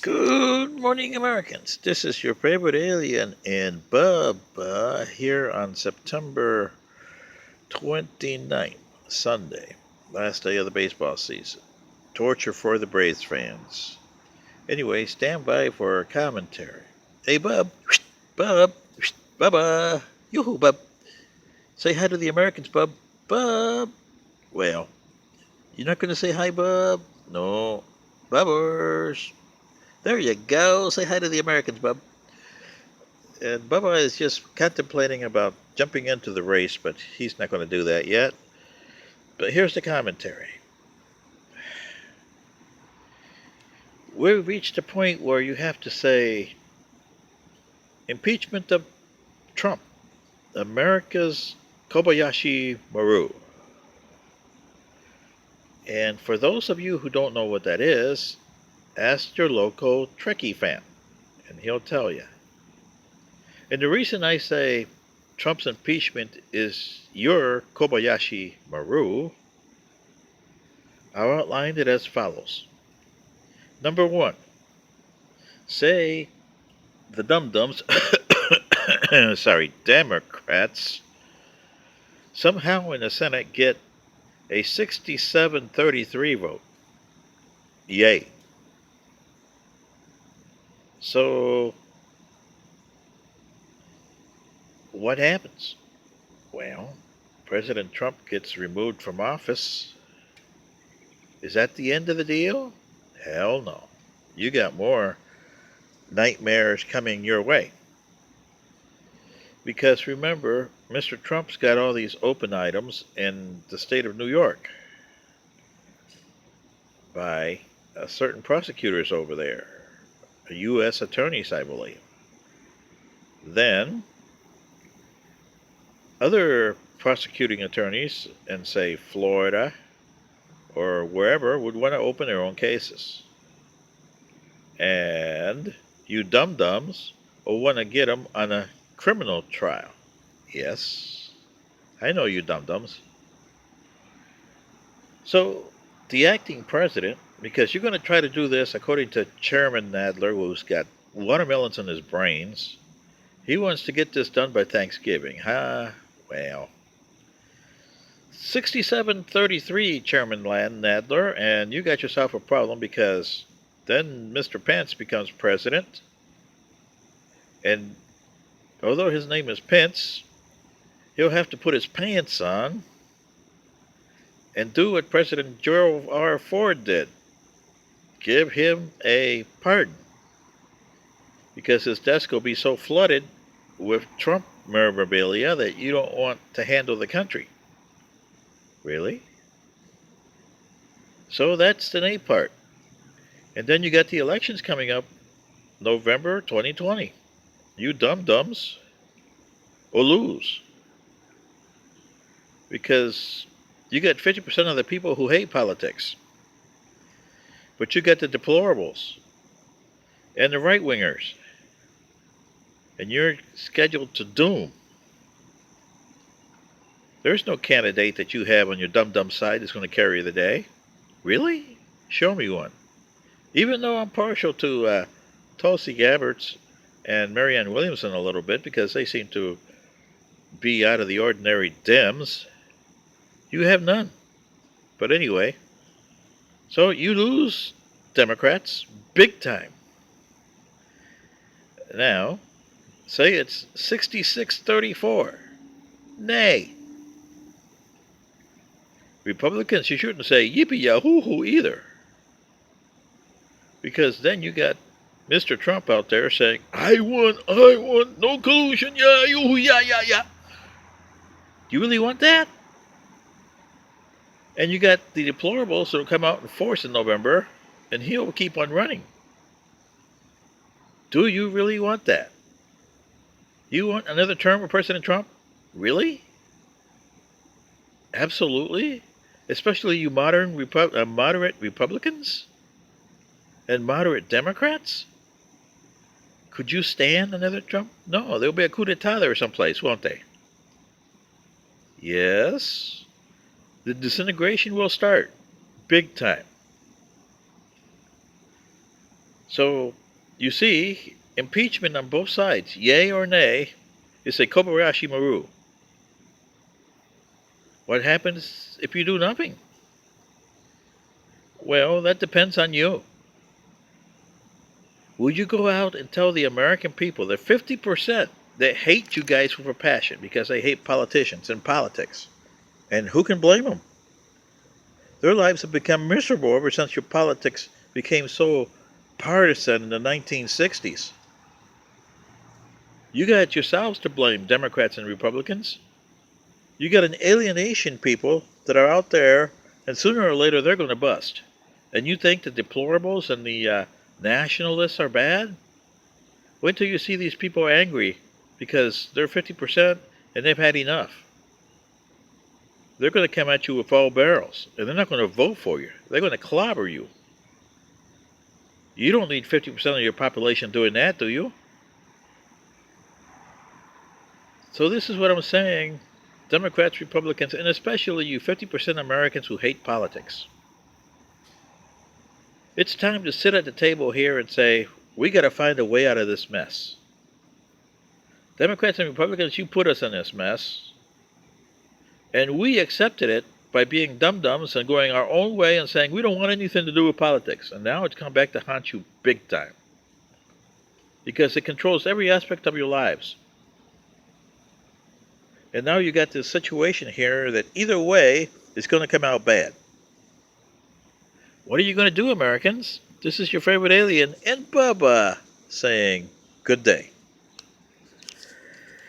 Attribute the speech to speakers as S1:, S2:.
S1: Good morning, Americans. This is your favorite alien and Bubba here on September 29th, Sunday, last day of the baseball season. Torture for the Braves fans. Anyway, stand by for commentary. Hey, Bub. Bub. Bubba. Yoo-hoo, Bub. Say hi to the Americans, Bub. Bub. Well, you're not going to say hi, Bub? No. Bubbers. There you go. Say hi to the Americans, Bub. And Bubba is just contemplating about jumping into the race, but he's not going to do that yet. But here's the commentary. We've reached a point where you have to say impeachment of Trump, America's Kobayashi Maru. And for those of you who don't know what that is, ask your local Trekkie fan, and he'll tell you. And the reason I say Trump's impeachment is your Kobayashi Maru, I'll outline it as follows. Number one, say the dum-dums, sorry, Democrats, somehow in the Senate get a 67-33 vote. Yay. So, what happens? Well, President Trump gets removed from office. Is that the end of the deal? Hell no. You got more nightmares coming your way. Because remember, Mr. Trump's got all these open items in the state of New York by certain prosecutors over there, U.S. attorneys, I believe. Then, other prosecuting attorneys in, say, Florida or wherever would want to open their own cases. And you dum-dums will want to get them on a criminal trial. Yes, I know you dum-dums. So, the acting president, because you're going to try to do this according to Chairman Nadler, who's got watermelons in his brains, he wants to get this done by Thanksgiving. Well, 67-33, Chairman Nadler, and you got yourself a problem because then Mr. Pence becomes president, and although his name is Pence, he'll have to put his pants on and do what President Gerald R. Ford did. Give him a pardon. Because his desk will be so flooded with Trump memorabilia that you don't want to handle the country. Really? So that's the A part. And then you got the elections coming up November 2020. You dum-dums will lose. Because you got 50% of the people who hate politics. But you got the deplorables and the right-wingers. And you're scheduled to doom. There's no candidate that you have on your dum-dum side that's going to carry the day. Really? Show me one. Even though I'm partial to Tulsi Gabbard and Marianne Williamson a little bit because they seem to be out of the ordinary Dems, you have none. But anyway, so you lose, Democrats, big time. Now, say it's 66-34. Nay. Republicans, you shouldn't say yippee yahoo hoo either. Because then you got Mr. Trump out there saying, I want, no collusion, yeah, yeah. Do you really want that? And you got the deplorables that will come out in force in November, and he'll keep on running. Do you really want that? You want another term of President Trump? Really? Absolutely? Especially you moderate Republicans? And moderate Democrats? Could you stand another Trump? No, there'll be a coup d'etat there someplace, won't they? Yes. The disintegration will start. Big time. So, you see, impeachment on both sides, yay or nay, is a Kobayashi Maru. What happens if you do nothing? Well, that depends on you. Would you go out and tell the American people that 50% that hate you guys with a passion because they hate politicians and politics? And who can blame them? Their lives have become miserable ever since your politics became so partisan in the 1960s. You got yourselves to blame, Democrats and Republicans. You got an alienation people that are out there, and sooner or later they're going to bust. And you think the deplorables and the nationalists are bad? Wait till you see these people angry because they're 50% and they've had enough. They're going to come at you with all barrels, and they're not going to vote for you. They're going to clobber you. You don't need 50% of your population doing that, do you? So this is what I'm saying, Democrats, Republicans, and especially you 50% Americans who hate politics. It's time to sit at the table here and say, we got to find a way out of this mess. Democrats and Republicans, you put us in this mess, and we accepted it by being dum-dums and going our own way and saying we don't want anything to do with politics. And now it's come back to haunt you big time because it controls every aspect of your lives. And now you got this situation here that either way is going to come out bad. What are you going to do, Americans? This is your favorite alien and Bubba saying good day.